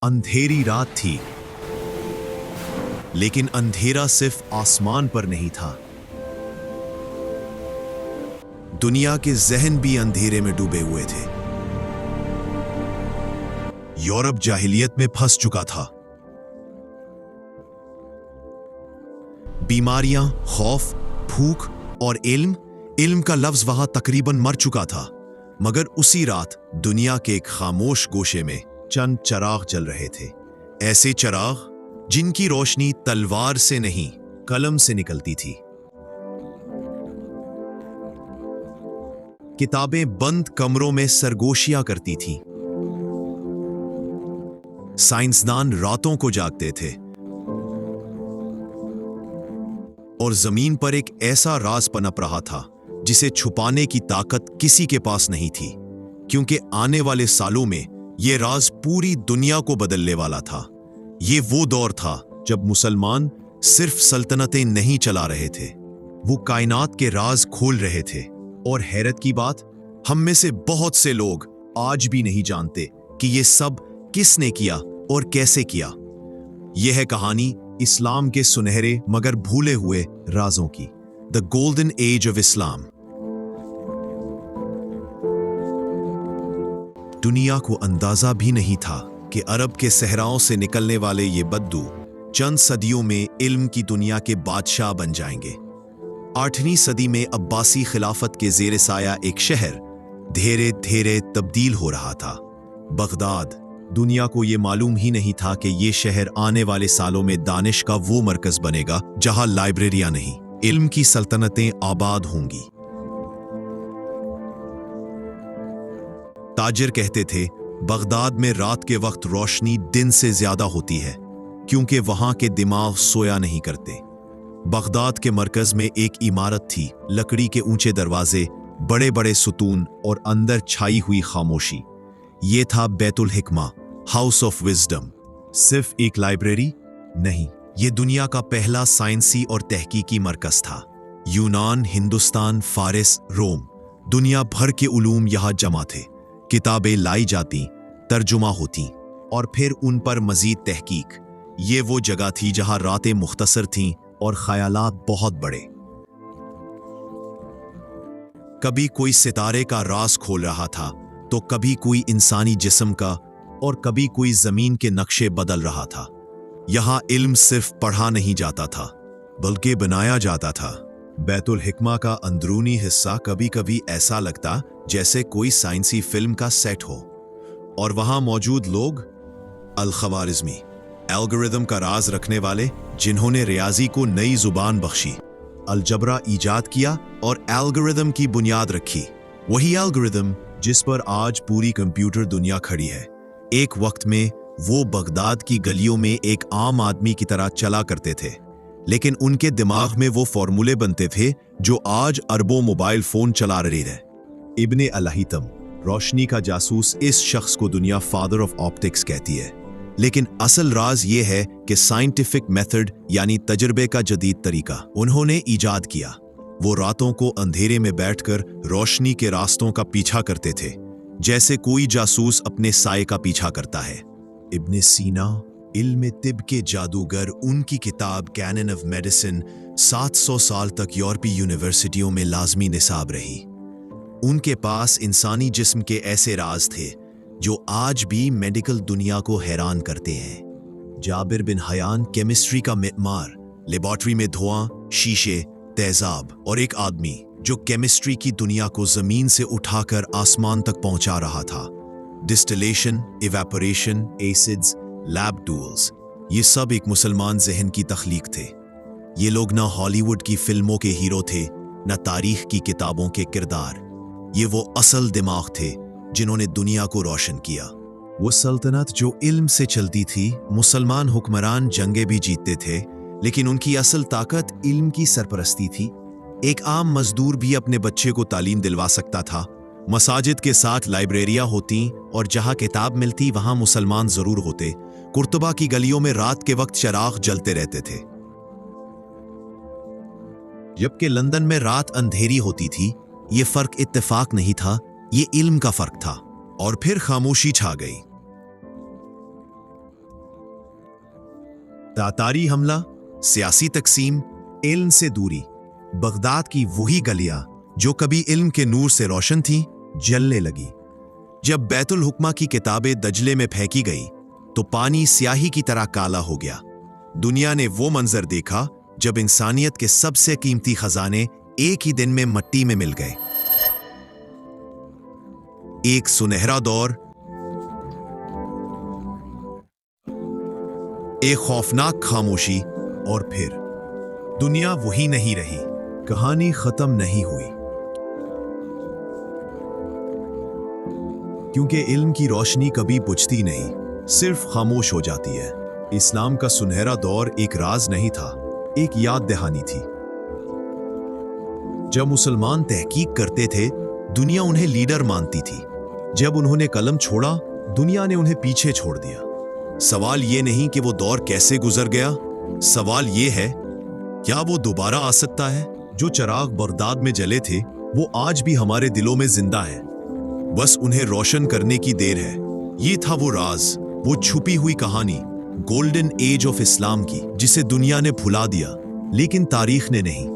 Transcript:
अंधेरी रात थी, लेकिन अंधेरा सिर्फ आसमान पर नहीं था। दुनिया के जहन भी अंधेरे में डूबे हुए थे। यूरोप जाहिलियत में फंस चुका था। बीमारियां, खौफ, भूख और इल्म का लफ्ज वहां तकरीबन मर चुका था। मगर उसी रात दुनिया के एक खामोश गोशे में चंद चिराग जल रहे थे। ऐसे चिराग जिनकी रोशनी तलवार से नहीं, कलम से निकलती थी। किताबें बंद कमरों में सरगोशियां करती थीं। साइंसदान रातों को जागते थे। और जमीन पर एक ऐसा राज पनप रहा था जिसे छुपाने की ताकत किसी के पास नहीं थी, क्योंकि आने वाले सालों में यह राज पूरी दुनिया को बदलने वाला था। ये वो दौर था जब मुसलमान सिर्फ सल्तनतें नहीं चला रहे थे, वो कायनात के राज खोल रहे थे। और हैरत की बात, हम में से बहुत से लोग आज भी नहीं जानते कि ये सब किसने किया और कैसे किया। यह है कहानी इस्लाम के सुनहरे मगर भूले हुए राजों की। The golden age of Islam. दुनिया को अंदाजा भी नहीं था कि अरब के सहराओं से निकलने वाले ये बद्दू चंद सदियों में इल्म की दुनिया के बादशाह बन जाएंगे। 8वीं सदी में अब्बासी खिलाफत के ज़ेरे साया एक शहर धीरे धीरे तब्दील हो रहा था, बगदाद। दुनिया को यह मालूम ही नहीं था कि यह शहर आने वाले सालों में दानिश का वो मरकज बनेगा जहां लाइब्रेरियां नहीं, इल्म की सल्तनतें आबाद होंगी। ताजिर कहते थे, बगदाद में रात के वक्त रोशनी दिन से ज्यादा होती है, क्योंकि वहां के दिमाग सोया नहीं करते। बगदाद के मरकज में एक इमारत थी, लकड़ी के ऊंचे दरवाजे, बड़े बड़े सुतून और अंदर छाई हुई खामोशी। ये था बैतुल हिकमा, हाउस ऑफ विजडम। सिर्फ एक लाइब्रेरी नहीं, ये दुनिया का पहला साइंसी और तहकीकी मरकज था। यूनान, हिंदुस्तान, फारिस, रोम, दुनिया भर के उलूम यहां जमा थे। किताबें लाई जाती, तर्जुमा होती और फिर उन पर मजीद तहकीक। ये वो जगह थी जहां रातें मुख्तसर थीं और ख्यालात बहुत बड़े। कभी कोई सितारे का राज खोल रहा था, तो कभी कोई इंसानी जिस्म का, और कभी कोई जमीन के नक्शे बदल रहा था। यहां इल्म सिर्फ पढ़ा नहीं जाता था, बल्कि बनाया जाता था। बैतुल हिकमा का अंदरूनी हिस्सा कभी कभी ऐसा लगता जैसे कोई साइंसी फिल्म का सेट हो। और वहां मौजूद लोग, अल-ख्वारिज़मी, एल्गोरिदम का राज रखने वाले, जिन्होंने रियाजी को नई जुबान बख्शी, अलजबरा ईजाद किया और एल्गोरिदम की बुनियाद रखी। वही एल्गोरिदम जिस पर आज पूरी कंप्यूटर दुनिया खड़ी है। एक वक्त में वो बगदाद की गलियों में एक आम आदमी की तरह चला करते थे, लेकिन उनके दिमाग में वो फॉर्मूले बनते थे जो आज अरबों मोबाइल फोन चला रही है। इब्ने अल-हैथम, रोशनी का जासूस, इस शख्स को दुनिया फादर ऑफ ऑप्टिक्स कहती है। लेकिन असल राज ये है कि साइंटिफिक मेथड यानी तजर्बे का जदीद तरीका उन्होंने ईजाद किया। वो रातों को अंधेरे में बैठकर रोशनी के रास्तों का पीछा करते थे, जैसे कोई जासूस अपने साये का पीछा करता है। इब्ने सीना, इल्म तिब के जादूगर, उनकी किताब कैनन ऑफ मेडिसिन 700 साल तक यूरोपीय यूनिवर्सिटियों में लाजमी निसाब रही। उनके पास इंसानी जिस्म के ऐसे राज थे जो आज भी मेडिकल दुनिया को हैरान करते हैं। जाबिर बिन हयान, केमिस्ट्री का मिमार, लेबॉर्ट्री में धुआं, शीशे, तेजाब, और एक आदमी जो केमिस्ट्री की दुनिया को जमीन से उठाकर आसमान तक पहुंचा रहा था। Distillation, evaporation, acids, lab tools, ये सब एक मुसलमान जहन की तख्लीक थे। ये लोग ना हॉलीवुड की फिल्मों के हीरो थे, ना तारीख की किताबों के किरदार। ये वो असल दिमाग थे जिन्होंने दुनिया को रोशन किया। वो सल्तनत जो इल्म से चलती थी। मुसलमान हुक्मरान जंगे भी जीतते थे, लेकिन उनकी असल ताकत इल्म की सरपरस्ती थी। एक आम मजदूर भी अपने बच्चे को तालीम दिलवा सकता था। मसाजिद के साथ लाइब्रेरियां होती, और जहां किताब मिलती वहां मुसलमान जरूर होते। कुर्तुबा की गलियों में रात के वक्त चिराग जलते रहते थे, जबकि लंदन में रात अंधेरी होती थी। ये फर्क इत्तेफाक नहीं था, ये इल्म का फर्क था। और फिर खामोशी छा गई। तातारी हमला, सियासी तकसीम, इल्म से दूरी। बगदाद की वही गलियां जो कभी इल्म के नूर से रोशन थीं, जलने लगी। जब बैतुल हुक्मा की किताबें दजले में फेंकी गई तो पानी स्याही की तरह काला हो गया। दुनिया ने वो मंजर देखा जब इंसानियत के सबसे कीमती खजाने एक ही दिन में मट्टी में मिल गए। एक सुनहरा दौर, एक खौफनाक खामोशी, और फिर दुनिया वही नहीं रही। कहानी खत्म नहीं हुई, क्योंकि इल्म की रोशनी कभी बुझती नहीं, सिर्फ खामोश हो जाती है। इस्लाम का सुनहरा दौर एक राज नहीं था, एक याद दहानी थी। जब मुसलमान तहकीक करते थे, दुनिया उन्हें लीडर मानती थी। जब उन्होंने कलम छोड़ा, दुनिया ने उन्हें पीछे छोड़ दिया। सवाल ये नहीं कि वो दौर कैसे गुजर गया, सवाल ये है, क्या वो दोबारा आ सकता है? जो चिराग बगदाद में जले थे, वो आज भी हमारे दिलों में जिंदा है। बस उन्हें रोशन करने की देर है। ये था वो राज, वो छुपी हुई कहानी, गोल्डन एज ऑफ इस्लाम की, जिसे दुनिया ने भुला दिया, लेकिन तारीख ने नहीं।